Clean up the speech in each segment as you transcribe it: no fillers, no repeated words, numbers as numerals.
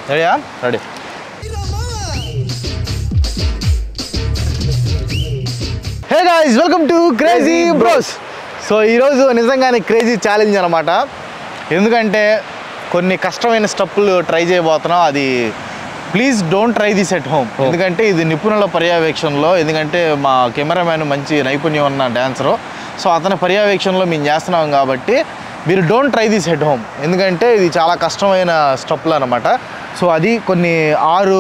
రెడీయా? Ready. Hey guys, welcome to crazy bros. So ఈరోజు నిజంగానే క్రేజీ ఛాలెంజ్ అనమాట. ఎందుకంటే కొన్ని కష్టమైన స్టెప్పులు ట్రై చేయబోతున్నాం. అది please don't try this at home. ఎందుకంటే ఇది నిపుణుల పర్యవేక్షణలో, ఎందుకంటే మా కెమెరామ్యాన్ మంచి నైపుణ్యం ఉన్న డ్యాన్సరు. సో అతని పర్యవేక్షణలో మేము చేస్తున్నాం కాబట్టి మీరు don't try this at home. ఎందుకంటే ఇది చాలా కష్టమైన స్టెప్పులు అనమాట. సో అది కొన్ని 6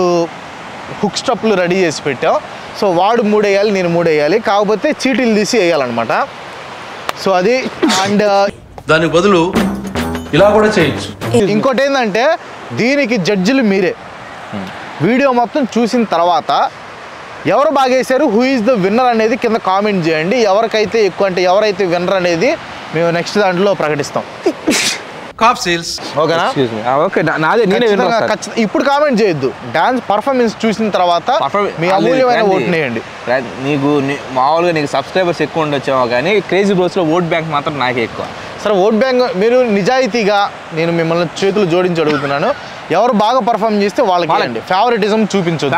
హుక్ స్టెప్పులు రెడీ చేసి పెట్టాం. సో వాడు 3 వేయాలి, నేను 3 వేయాలి. కాకపోతే చీటీలు తీసి వేయాలన్నమాట. సో అది అండ్ దానికి బదులు ఇలా కూడా చేయొచ్చు. ఇంకోటి ఏంటంటే దీనికి జడ్జిలు మీరే. వీడియో మొత్తం చూసిన తర్వాత ఎవరు బాగా వేశారు, హూ ఈజ్ ద విన్నర్ అనేది కింద కామెంట్ చేయండి. ఎవరికైతే ఎక్కువ అంటే ఎవరైతే విన్నర్ అనేది మేము నెక్స్ట్ దాంట్లో ప్రకటిస్తాం. కాప్ సేల్స్ ఓకేనా? ఓకే, నాదే నేనే ఇప్పుడు కామెంట్ చేయొద్దు. డాన్స్ పర్ఫార్మెన్స్ చూసిన తర్వాత మీ అమూల్యమైన ఓటు వేయండి. నీకు మామూలుగా నీకు సబ్స్క్రైబర్స్ ఎక్కువ ఉండొచ్చామో కానీ క్రేజీ బ్రోస్లో ఓట్ బ్యాంక్ మాత్రం నాకే ఎక్కువ. సరే, ఓట్ బ్యాంక్ మీరు నిజాయితీగా నేను మిమ్మల్ని చేతులు జోడించి అడుగుతున్నాను. ఎవరు బాగా పర్ఫార్మ్ చేస్తే వాళ్ళకి ఫేవరెటిజం చూపించొద్దు.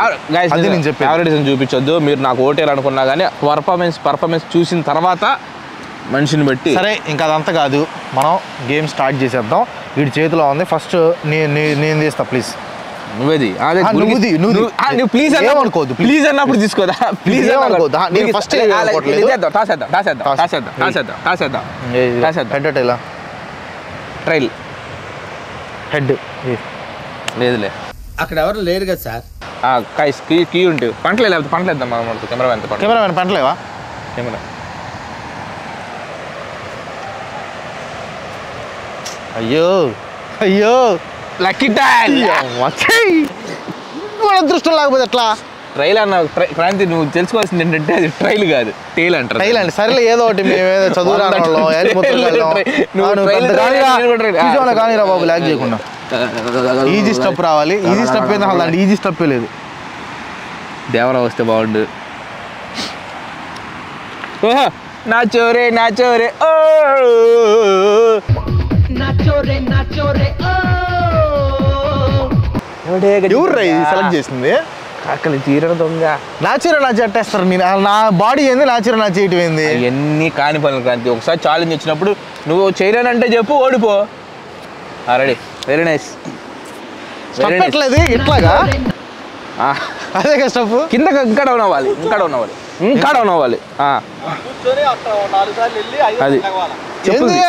అది నేను చెప్పి ఫేవరెటిజం చూపించొద్దు. మీరు నాకు ఓటేయాలనుకున్నా కానీ పర్ఫార్మెన్స్ చూసిన తర్వాత మనిషిని బట్టి. సరే, ఇంకా అదంతా కాదు, మనం గేమ్ స్టార్ట్ చేసేద్దాం. వీడి చేతిలో ఉంది. ఫస్ట్ నేను తీస్తా. ప్లీజ్ నువ్వేది ప్లీజ్ ఏమనుకోవద్దు. ప్లీజ్ అన్నప్పుడు తీసుకోదా. ప్లీజ్ ఏమనుకోవద్దు. నేను ఫస్ట్ హెడ్ ఇలా ట్రైల్ హెడ్ లేదులే. అక్కడ ఎవరు లేరు కదా సార్. కీ ఉంటే పంటలే, లేకపోతే పంటలేద్దాం మనం. కెమెరామెన్ పంటలేవా? కెమెరా అయ్యో అయ్యో లక్కీ టైల్. అదృష్టం లేకపోతే ఎట్లా? ట్రైల్ అన్న క్రాంతి, నువ్వు తెలుసుకోవాల్సింది ఏంటంటే అది ట్రైల్ కాదు, టైల్ అంటారు. ట్రైల్ అండి. సరేలే, ఏదో ఒకటి మేమేదో చదువు కానీరా బాబు, లాగ్ చేయకుండా. ఈజీ స్టెప్ రావాలి. ఈజీ స్టెప్ ఏంది అసలు? అంటే ఈజీ స్టెప్పే లేదు. దేవరా వస్తే బాగుండు. ఓహో, నా చోరే నా చోరే ఓ ఎవరు సెలెక్ట్ చేసింది? కాకలి తీరడం దొంగ. నాచురా నా చెట్టేస్తారు. నేను నా బాడీ ఏంది, నాచురా నా చేయటం ఏంది? ఎన్ని కాని పనులు క్రాంతి. ఒకసారి ఛాలెంజ్ వచ్చినప్పుడు నువ్వు చేయలేనంటే చెప్పు, ఓడిపో. Ready, very nice. చెప్పట్లేదు ఇట్లాగా. అదే స్టెప్ కింద ఇంకా డౌన్ అవ్వాలి, ఇంకా డౌన్ అవ్వాలి, ఇంకా డౌన్ అవ్వాలి. అది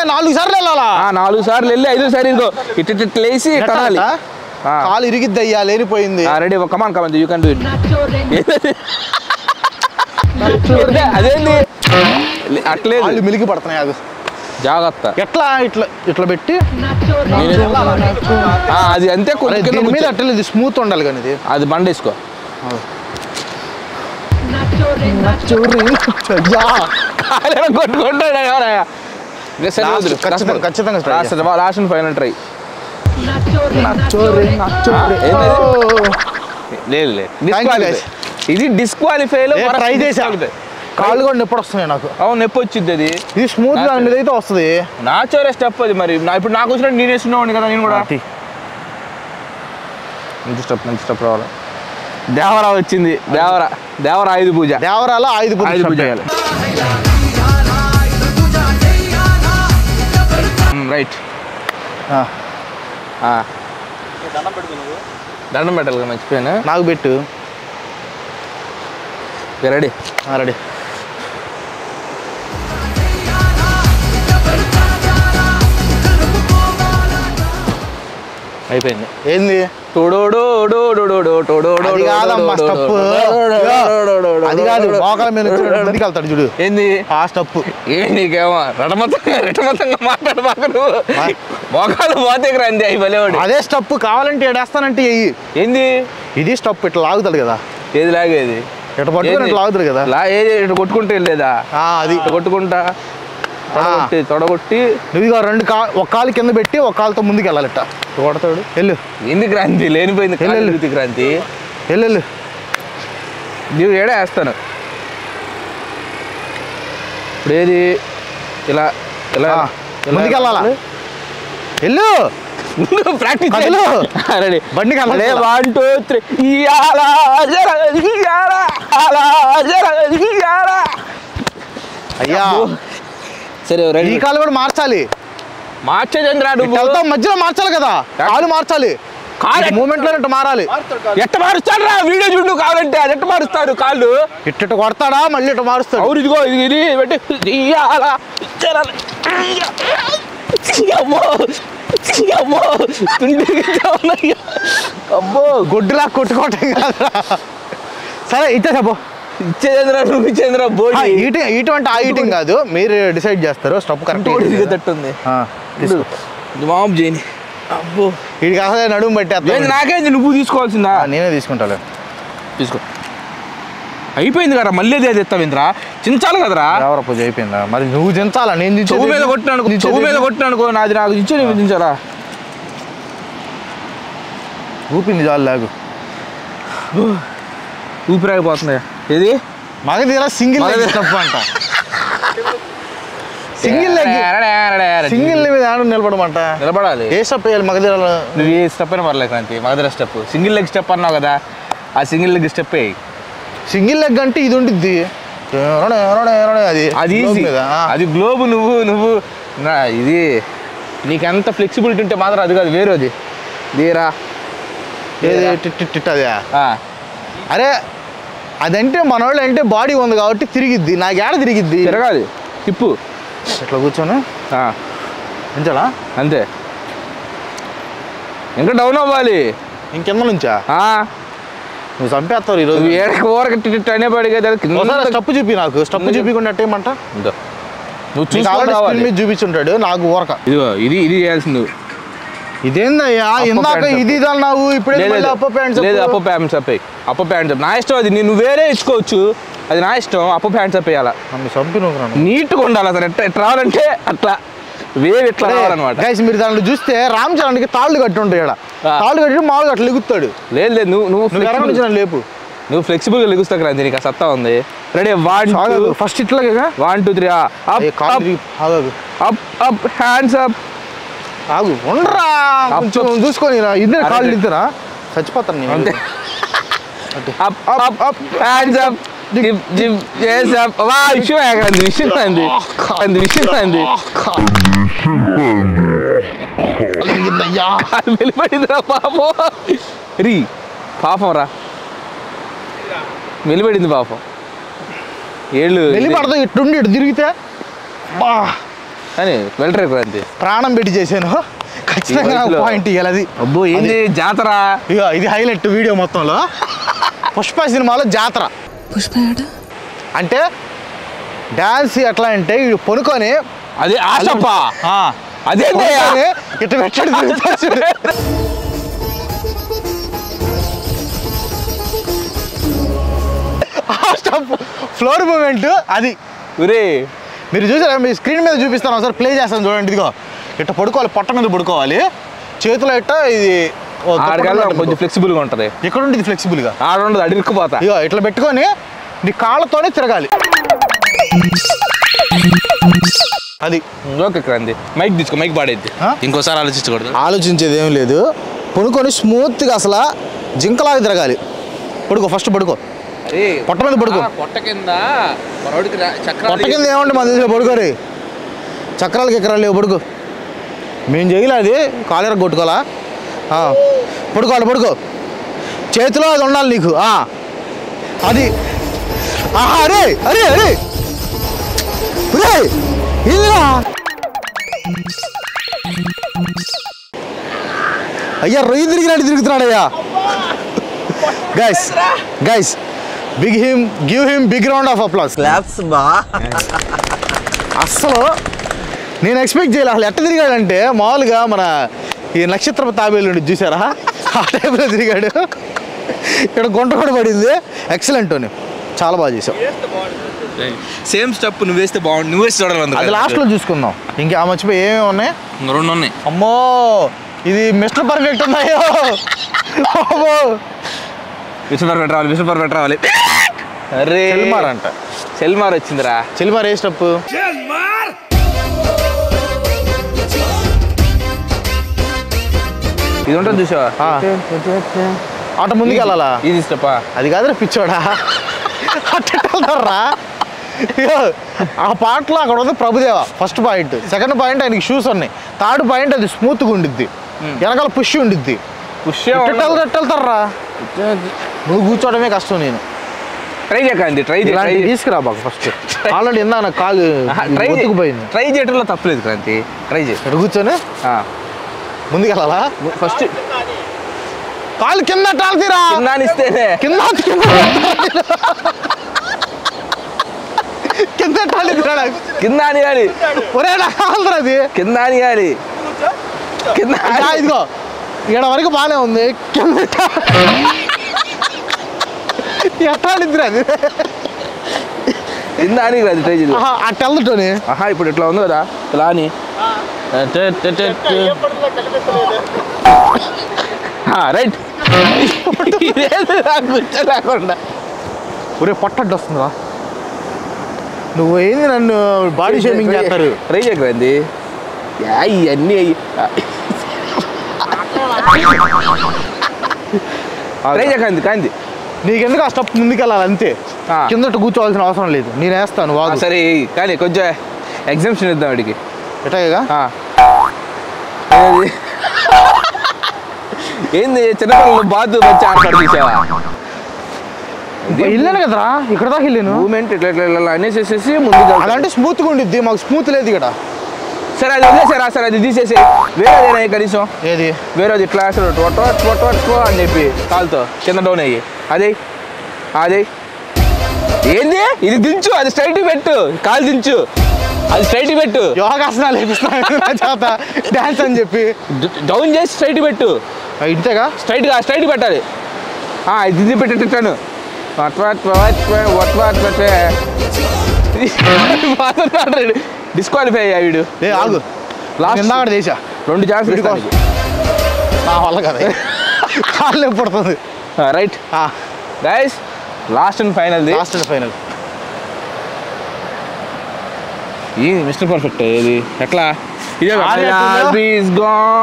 4 సార్లు వెళ్ళాలా? 4 సార్లు వెళ్ళి 5వ సారి ఇదిగో ఇట్లా లేసి కనాలి. కాలు ఇరిగిద్ది అయ్యా, లేనిపోయింది. Ready, come on come on, you can do it. అదేంది అట్లే మిలికి పడుతున్నాయి. అది జాగ్రత్త. ఎట్లా ఇట్లా ఇట్లా పెట్టి అది అంతే. మీద అట్లా ఇది స్మూత్ ఉండాలి కానీ ఇది. అది బండేసుకో. ఖచ్చితంగా లాస్ట్ ఫైనల్ ట్రై. లేదు ఇది డిస్క్వాలిఫై లో ట్రై చేసా. కాళ్ళు కూడా నొప్పి వస్తున్నాయి నాకు. అవును, నొప్పి వచ్చింది. అది ఇది స్మూత్ గా అనేది అయితే వస్తుంది. నా చోరే స్టెప్ అది. మరి ఇప్పుడు నాకు వచ్చినట్టు నేను వేస్తున్నావు కదా, నేను కూడా మంచి స్టెప్ రావాలి. దేవరా వచ్చింది. దేవరా ఆయుధ పూజ. దేవరాలో ఆయుధ పూజ చేయాలి. రైట్. దండం పెట్టాలి కదా, మర్చిపోయాను. నాకు పెట్టు. Ready ready. అయిపోయింది. ఏంది? అది కాదు, మోకాల మీద ముందుకు వెళ్తాడు చూడు. ఏంది ఆ స్టెప్? నీకేమో రెటమతంగా మాట్లాడబాక. మోకాలు పోతే రండి అవి బలేవాడు. అదే స్టెప్ కావాలంటే ఏడేస్తానంటే ఎయ్యి. ఏంది ఇది? స్టెప్ ఇట్లా లాగుతాడు కదా. ఏది లాగేది? ఇట్లా పట్టుకుని ఇట్లా లాగుతాడు కదా. ఏది ఇట్లా కొట్టుకుంటే వెళ్ళేదా? అది కొట్టుకుంటా తొడగొట్టి నువ్వు ఒక కాలు కింద పెట్టి ఒక కాలుతో ముందుకు వెళ్ళాలి. ఇట్ట కొడతాడు. వెళ్ళు. ఎందుకు క్రాంతి? లేనిపోయింది క్రాంతి. వెళ్ళు. నువ్వు ఏడా వేస్తాను. ఇప్పుడు ఏది ఇలా ఇలా ముందుకు వెళ్ళాలా? వెళ్ళు. ప్రాక్టీస్ కదలు. రెడీ బండి కదలు. 1 2 3 అయ్యా సరే ఈ రెడీ కాలు కూడా మార్చాలి. మార్చేదేంద్రా నువ్వు వెళ్తాం మధ్యలో మార్చాలి కదా, కాలు మార్చాలి. కాలు మూమెంట్ లో ఇట్ట మారాలి. ఎట్ట మారుస్తాడు రా వీడియో చూడు కావాలంటే అది ఎట్ట మారుస్తాడు కాళ్ళు ఇట్ట కొడతాడా మళ్ళీ ఇట్ట మారుస్తాడు. అవును ఇదిగో ఇది పెట్టి అమ్మో అమ్మో అబ్బో గొడ్డులా కొట్టుకోవటం కాదురా. సరే ఇచ్చే చెప్పు. ఇచ్చేదేంద్రా నువ్వు ఇచ్చేంద్రా బోడి ఈటం అంటే ఆ ఈటింగ్ కాదు, మీరు డిసైడ్ చేస్తారు. స్టప్ కరెక్ట్ తట్టుంది మామూలు చేయని అబ్బో వీడికి అసలే నడుము బట్టి నాకేంది నువ్వు తీసుకోవాల్సిందా నేనే తీసుకుంటాను. తీసుకో అయిపోయింది కదా మళ్ళీ అదే తెస్తావేంద్రా చించాలి కదరా ఎవరు పూజ అయిపోయిందా? మరి నువ్వు దించాలా? నేను చెవు మీద కొట్టినానుకో చెవు మీద కొట్టినానుకో నాది నాకు ఇచ్చే నువ్వు దించాలా ఊపింది చాలు లాగు. ఊపిరాగిపోతుంది ఏది మగధీరా సింగిల్ స్టప్ అంట. సింగిల్ సింగిల్ మీద ఆడ నిలబడమంట. నిలబడాలి ఏ స్టెప్ వేయాలి మగధీరాలో? నువ్వు ఏ స్టెప్ అయినా పర్లేదు Kranti Magadheera step single leg step అన్నావు కదా ఆ సింగిల్ లెగ్ స్టెప్ వేయి సింగిల్ లెగ్ అంటే ఇది ఉంటుంది అది అది ఈజీ మీద. అది గ్లోబ్ నువ్వు ఇది నీకు ఎంత ఫ్లెక్సిబిలిటీ ఉంటే మాత్రం అది కాదు వేరేది దీరా అదే. అరే అదంటే మనోళ్ళు అంటే బాడీ ఉంది కాబట్టి తిరిగిద్ది, నాకు ఏడ తిరిగిద్ది. తిరగాలి తిప్పు ఇట్లా కూర్చొని ఉంచాలా? అంతే ఇంకా డౌన్ అవ్వాలి ఇంకెంత నుంచా? నువ్వు చంపేస్తావు ఈరోజు. నువ్వు ఏడకి ఊరక అనేపాడిగా స్టప్ చూపి, నాకు స్టప్ చూపించుకుంటే అట్టేయమంట. నువ్వు చూసి మీద చూపించుంటాడు నాకు ఊరక. ఇదిగో ఇది ఇది చేయాల్సింది ఇదేందయ్యా ఇందాక ఇది అన్నావు, ఇప్పుడే అప్ప ప్యాంట్స్. లేదు అప్ప ప్యాంట్స్ అప్పాయి అప్ప ప్యాంట్స్ నా ఇష్టం అది నువ్వు వేరే ఇచ్చుకోవచ్చు అది నా ఇష్టం అప్ప ప్యాంట్స్ అప్పేయాలా చంపి నీట్గా ఉండాలి అసలు ఎట్లా రావాలంటే అట్లా వేవ్ ఎట్లా రావాలన్నమాట. మీరు దాంట్లో చూస్తే రామ్ చరణ్కి తాళ్ళు కట్టి ఉంటాయి ఇక్కడ, తాళ్ళు కట్టి మామూలుగా అట్లా లెగుతాడు. లేదు లేదు నువ్వు లేపు నువ్వు ఫ్లెక్సిబుల్ గా లెగుస్తా కదా నీకు సత్తా ఉంది. రెడీ ఫస్ట్ ఇట్లాగే 1 2 3 అప్ అప్ హ్యాండ్స్ అప్ ఆగు ఉండరా కొంచెం చూసుకొని ఇద్దరు కాళ్ళు ఇద్దరా చచ్చిపోతాను నేను. అంతే up up up hands up zip zip చేస్ అప్ వా విషయం అంది విషయం అంది అంది విషయం అంది మెలిపడిందిరా పాపం రీ పాపం రా మెలిపడింది పాపం ఏళ్ళు వెళ్ళిపడతావు ఇట్టుండి ఇటు తిరిగితే బా అని వెళ్ళరు అంతే ప్రాణం పెట్టి చేశాను ఖచ్చితంగా పాయింట్ ఇవ్వాలి. అది అబ్బో ఏంది జాతర ఇక ఇది హైలైట్ వీడియో మొత్తంలో. పుష్ప సినిమాలో జాతర. పుష్ప అంటే డాన్స్ ఎట్లా అంటే ఇవి పొనుకొని అదే ఆశప్ప అదే ఇటు పెట్టాడు ఫ్లోర్ మూమెంట్ అది. మీరు చూసారా? మీ స్క్రీన్ మీద చూపిస్తాను ఒకసారి ప్లే చేస్తాను చూడండి. ఇదిగో ఇట్లా పడుకోవాలి, పొట్ట మీద పడుకోవాలి, చేతిలో ఇట్ట ఇది కొంచెం ఫ్లెక్సిబుల్గా ఉంటుంది. ఇక్కడ ఉంటుంది ఫ్లెక్సిబుల్గా, ఆడ ఉండదు అడిగిపోతా. ఇగో ఇట్లా పెట్టుకొని నీ కాళ్ళతోనే తిరగాలి. అది ఓకే క్రాంతి మైక్ తీసుకో మైక్ పాడేది ఇంకోసారి ఆలోచించకూడదు. ఆలోచించేది ఏం లేదు, పడుకొని స్మూత్గా అసలు జింకలాగా తిరగాలి. పడుకో ఫస్ట్ పడుకో, పొట్ట మీద పడుకో. పొట్ట కింద పొట్ట కింద ఏమంటే మన దగ్గర పడుకోరు, చక్రాలకి ఎకరాలు లేవు. పడుకో. మేము చేయలే అది, కాలేర కొట్టుకోవాలా. పడుకోవాలి పడుకో, చేతిలో అది ఉండాలి నీకు. అది అరే అరే అరే అయ్యా రొయ్యి తిరిగినట్టు తిరుగుతున్నాడయ్యా. Guys guys give him big round of applause. అస్సలు నేను ఎక్స్పెక్ట్ చేయాలి. అసలు ఎట్ట తిరిగాడంటే మామూలుగా మన ఈ నక్షత్ర తాబేలు చూసారా ఆ టైప్లో తిరిగాడు. ఇక్కడ గుంట కూడా పడింది. ఎక్సలెంట్ అని చాలా బాగా చేసావు. సేమ్ స్టెప్ నువ్వు వేస్తే బాగుంది. నువ్వు వేసి చూడాలి. అది లాస్ట్లో చూసుకుందాం. ఇంకా మర్చిపోయి ఏమేమి ఉన్నాయి? 2 ఉన్నాయి. అమ్మో ఇది మిస్టర్ పర్ఫెక్ట్ ఉన్నాయో. మిస్టర్ పర్ఫెక్ట్ రావాలి, మిస్టర్ పర్ఫెక్ట్ రావాలి. అరే చెల్మార్ అంట. చెల్మార్ వచ్చిందిరా. చెల్మార్ ఏ స్టెప్? ఇది ఉంటుంది చూసావా అటు ముందుకు వెళ్ళాలా ఇది స్టెప్పా అది కాదురా పిచ్చోడా అట్టరా ఆ పాటలో అక్కడ ఉంది Prabhudeva first point. Second point ఆయనకి షూస్ ఉన్నాయి. థర్డ్ పాయింట్ అది స్మూత్గా ఉండిద్ది, వెనకాల పుష్ ఉండిద్ది. వెళ్తారా నువ్వు కూర్చోవడమే కష్టం. నేను ట్రై చేయకండి, ట్రై తీసుకురా బాగా ఫస్ట్. ఆల్రెడీ ఇందా నాకు కాలు పోయింది. ట్రై చేయడంలో తప్పలేదు క్రాంతి, ట్రై చేయి. ఇక్కడ కూర్చొని ముందుకు వెళ్ళాలా? ఫస్ట్ కాలు కింద టాల్తీరా, ఇస్తేనే కింద కింద టాలిరా, కింద అనియాలి. ఒరే కాలురా అది కింద అనియాలి, కింద. ఇదిగో ఇక్కడ వరకు బాగానే ఉంది, కింద ఎట్టాడిద్దిరా అది. కింద అని అది ట్రై చేయాలి. అట్ట వెళ్తుంటోని ఇప్పుడు ఇట్లా ఉంది కదా, ఇలా అని రైట్. కూర్చోలేకుండా ఒరే పొట్టడ్డు వస్తుందిరా. నువ్వు ఏంది నన్ను బాడీ షేమింగ్ చేస్తారు. ట్రై చేయకండి ఇవన్నీ ట్రై చేయకండి కాంతి. నీకెందుకు ఆ స్టెప్ ముందుకు వెళ్ళాలి అంతే, కిందట కూర్చోవాల్సిన అవసరం లేదు. నేను వేస్తాను వాడు. సరే కానీ కొంచెం ఎగ్జామ్షన్ ఇద్దాం వాడికి. ఎటాగా ఏంది చిన్నపిల్లలు బాతు వచ్చి ఆడతాడు చూసావా? వెళ్ళాను కదరా, ఇక్కడ దాకా వెళ్ళాను. మూమెంట్ ఇట్లా ఇట్లా అనేసేసేసి ముందు అలాంటి స్మూత్గా ఉండిద్ది, మాకు స్మూత్ లేదు ఇక్కడ. సరే అది వదిలేసారా? సరే అది తీసేసి వేరేదేనా కనీసం? ఏది వేరేది ఇట్లా అసలు అని చెప్పి కాలుతో కింద డౌన్ అయ్యి అదే అదే ఏంది ఇది దించు, అది స్ట్రైట్ పెట్టు, కాలు దించు, అది స్ట్రైట్ పెట్టు. యోగాసనాలు వేపిస్తాను డాన్స్ అని చెప్పి డౌన్ చేసి స్ట్రైట్ పెట్టు. ఇంతేగా స్ట్రైట్ పెట్టాలి. ఇది దిద్ది పెట్టేటాను డిస్క్వాలిఫై అయ్యా వీడు. ఆగు లాస్ట్ ఇందాక చేసా 2 ఛాన్స్ నా వల్ల కదా, కాళ్ళు పడుతుంది. Right guys, last and final ఈ మిస్టర్ పర్ఫెక్ట్. ఏది ఎట్లా ఇదే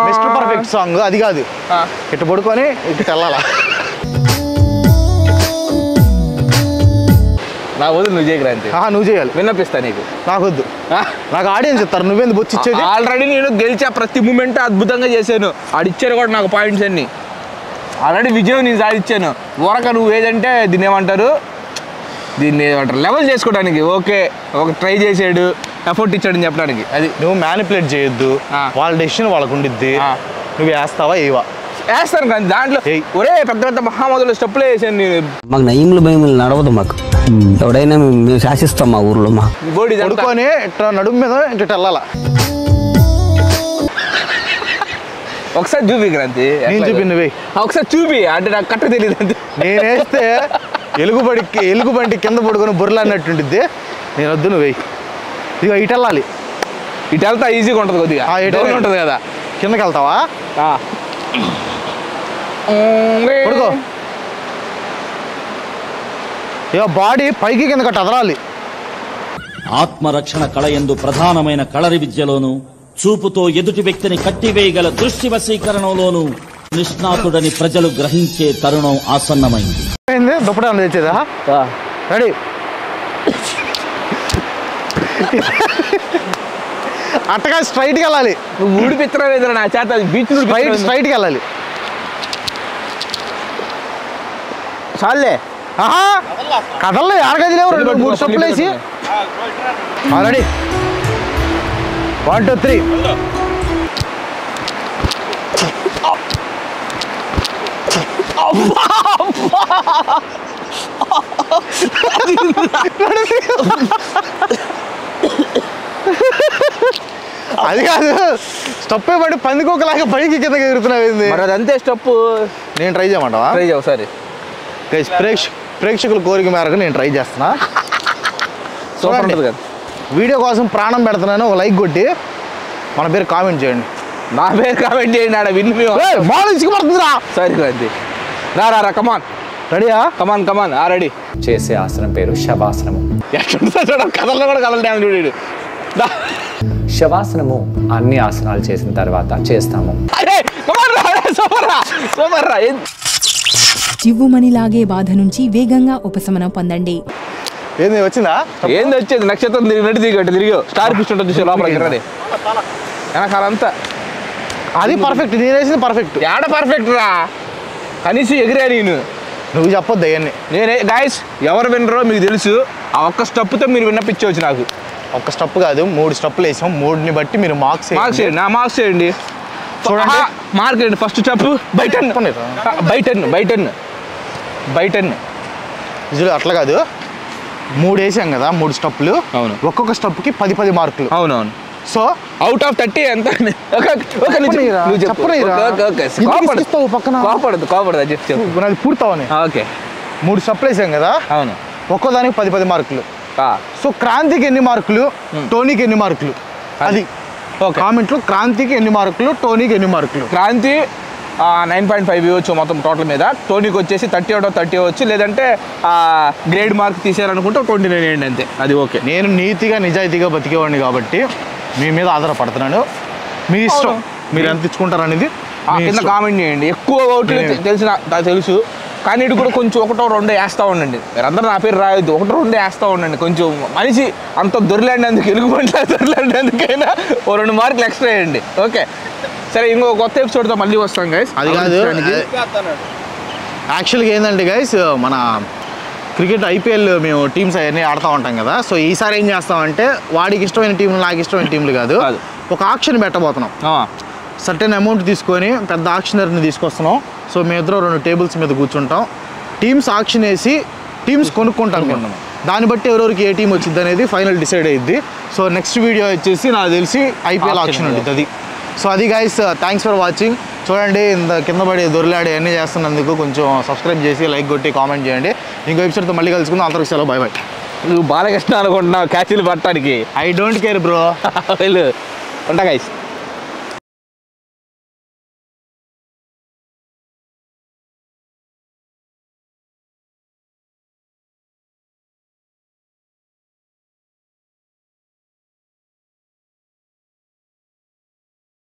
మిస్టర్ పర్ఫెక్ట్ సాంగ్ అది కాదు. ఇటు పడుకొని ఇటు వెళ్ళాలా? నా వద్దు, నువ్వు చేయక్రాంతి. నువ్వు చేయాలి, విన్నపిస్తా నీకు. నాకు వద్దు, నాకు ఆడియన్స్ ఇస్తారు. నువ్వేందుకు బొచ్చి ఇచ్చేది? ఆల్రెడీ నేను గెలిచా, ప్రతి మూమెంట్ అద్భుతంగా చేశాను. ఆడిచ్చారు కూడా నాకు పాయింట్స్ అన్ని. ఆల్రెడీ విజయం నేను సాధించాను. ఊరక నువ్వు ఏదంటే దీన్ని ఏమంటారు, లెవెల్ చేసుకోవడానికి. ఓకే ఒక ట్రై చేసాడు, ఎఫర్ట్ ఇచ్చాడని చెప్పడానికి. అది నువ్వు మ్యానిపులేట్ చేయొద్దు, వాళ్ళ డెసిషన్ వాళ్ళకు ఉండిద్ది. నువ్వు వేస్తావా ఏవా? వేస్తాను కానీ దాంట్లో ఒరే పెద్ద పెద్ద మహామదులు స్టెప్పులే వేసాను నేను. మాకు నయములు భయములు నడవదు. మాకు ఎవడైనా మేము శాసిస్తాం మా ఊర్లో. మా బోడి పడుకొని ఇట్లా నడుము మీద ఇటు వెళ్ళాలా? ఒకసారి చూపి క్రాంతి. నేను చూపి నువ్వే ఒకసారి చూపి, అంటే నాకు కట్ట తెలియదు అంతే. నేను వేస్తే ఎలుగుబంటి కింద పడుకొని బుర్రలు అన్నట్టుండిద్ది. నేను వద్దు, నువ్వు వేయి. ఇక ఇటు వెళ్ళాలి. ఇటు వెళ్తా ఈజీగా ఉంటుంది, కొద్దిగా ఉంటుంది కదా. కిందకి వెళ్తావా? పడుకో. ఇక బాడీ పైకి కింద కట్ట అదరాలి. ఆత్మరక్షణ కళ యందు ప్రధానమైన కళరి విద్యలోను, చూపుతో ఎదుటి వ్యక్తిని కట్టివేయగల దృష్టి వశీకరణలోను నిష్ణాతుడని ప్రజలు గ్రహించే తరుణం ఆసన్నమైంది. దుప్పటి అన్న తెచ్చేదా? రెడీ. అట్టగా స్ట్రైట్కి వెళ్ళాలి. నువ్వు ఊడిపిత్తరా నా చేత బీచ్ స్ట్రైట్కి వెళ్ళాలి. చాలే కథల్లో ఎరగది లేవు. 2-3 స్టెప్పులు వేసి రెడీ. 1 2 3. అది కాదు, స్టెప్ పడి పందికొకలాగా పైకి కింద ఎగురుతున్నావు. మరి అదంతే స్టెప్. నేను ట్రై చేయమంటావా? ట్రై చేయ ఒకసారి. ప్రేక్షకుల కోరిక మేరకు నేను ట్రై చేస్తున్నా. సూపర్ ఉంటుంది కదా. వీడియో కోసం ప్రాణం పెడుతున్నాను. ఒక లైక్ కొట్టి మన పేరు కామెంట్ చేయండి. నా పేరు కామెంట్ చేయండి. ఆడ విన్ పడుతుందిరా. సరే క్రాంతి రా కమాన్. రెడీయా? Come on ready. చేసే ఆసనం పేరు శవాసనము. కథల్లో కూడా కదలడం చూడు. శవాసనము అన్ని ఆసనాలు చేసిన తర్వాత చేస్తాము. సూపర్ రా. చివ్వుమణిలాగే బాధ నుంచి వేగంగా ఉపశమనం పొందండి. ఏంది వచ్చిందా? ఏంది వచ్చేది? నక్షత్రం తిరిగినట్టు తిరిగి స్టార్ పిస్ట్ ఉంటుంది చూసే లోపల గిర్రది వెనకాలంతా. అది పర్ఫెక్ట్, నేను వేసింది పర్ఫెక్ట్. ఏడ పర్ఫెక్ట్ రా, కనీసం ఎగిరా నేను. నువ్వు చెప్పొద్దు అవన్నీ. నేనే గాయస్, ఎవరు వినరో మీకు తెలుసు. ఆ ఒక్క స్టెప్తో మీరు విన్నపించవచ్చు నాకు. ఒక్క స్టెప్ కాదు, 3 స్టెప్పులు వేసాం. 3ని బట్టి మీరు మార్క్స్ మార్క్స్ చేయండి, నా మార్క్స్ చేయండి. చూడండి, మార్క్ చేయండి. ఫస్ట్ స్టెప్ బై 10 నిజంగా అట్లా కాదు, 3 వేసాం కదా, 3 స్టెప్పులు. అవును. ఒక్కొక్క స్టెప్కి 10 మార్కులు. అవునవును. సో అవుట్ ఆఫ్ 30 ఎంత? కోపడదు చెప్పు. నాది పూర్తవని. ఓకే, 3 స్టెప్పులు వేసాం కదా. అవును. ఒక్కో దానికి 10 మార్కులు. సో క్రాంతికి ఎన్ని మార్కులు, టోనీకి ఎన్ని మార్కులు, అది కామెంట్లో. క్రాంతికి ఎన్ని మార్కులు, టోనీకి ఎన్ని మార్కులు. క్రాంతి 9.5 ఇవ్వచ్చు మొత్తం టోటల్ మీద. టోనీకి వచ్చేసి 30 అవుట్ ఆఫ్ 30 ఇవ్వచ్చు, లేదంటే గ్రేడ్ మార్క్ తీసేయాలనుకుంటే 29 వేయండి అంతే, అది ఓకే. నేను నీతిగా నిజాయితీగా బతికేవాడిని కాబట్టి మీ మీద ఆధారపడుతున్నాను. మీ ఇష్టం, మీరు ఎంత ఇచ్చుకుంటారు అనేది కింద కామెంట్ చేయండి. ఎక్కువ ఓట్లు తెలుసు, కానీ ఇటు కూడా కొంచెం 1-2 వేస్తూ ఉండండి. మీరందరూ నా పేరు రాయొద్దు, 1-2 వేస్తూ ఉండండి. కొంచెం మనిషి అంత దొరిలాడినందుకు, ఎలుగుబంట్ల దొరిలాడినందుకైనా 2 మార్కులు ఎక్స్ట్రా వేయండి. ఓకే సరే, ఇంకో కొత్త ఎపిసోడ్తో మళ్ళీ వస్తాం గైస్. అది కాదు, యాక్చువల్గా ఏంటంటే గైస్, మన క్రికెట్ ఐపీఎల్ మేము టీమ్స్ అవన్నీ ఆడుతూ ఉంటాం కదా. సో ఈసారి ఏం చేస్తామంటే, వాడికి ఇష్టమైన టీంలు, నాకు ఇష్టమైన టీంలు కాదు, ఒక ఆక్షన్ పెట్టబోతున్నాం. సర్టెన్ అమౌంట్ తీసుకొని పెద్ద ఆక్షనర్ని తీసుకొస్తున్నాం. సో మేము ఇద్దరు 2 టేబుల్స్ మీద కూర్చుంటాం. టీమ్స్ ఆక్షన్ వేసి టీమ్స్ కొనుక్కుంటాం. దాన్ని బట్టి ఎవరెవరికి ఏ టీం వచ్చింది అనేది ఫైనల్ డిసైడ్ అయ్యిద్ది. సో నెక్స్ట్ వీడియో వచ్చేసి నాకు తెలిసి ఐపీఎల్ ఆక్షన్ ఉంటుంది అది. సో అది గైస్, థ్యాంక్స్ ఫర్ వాచింగ్. చూడండి, ఇంత కింద పడి దొరిలాడి అన్నీ చేస్తున్నందుకు కొంచెం సబ్స్క్రైబ్ చేసి లైక్ కొట్టి కామెంట్ చేయండి. ఇంకో ఎపిసోడ్తో మళ్ళీ కలుసుకుందాం. అందరికి సెలవు, బై బై. నువ్వు బాలకృష్ణ అనుకుంటున్నావు క్యాచీలు పట్టడానికి. I don't care bro. ఉంటా గైస్.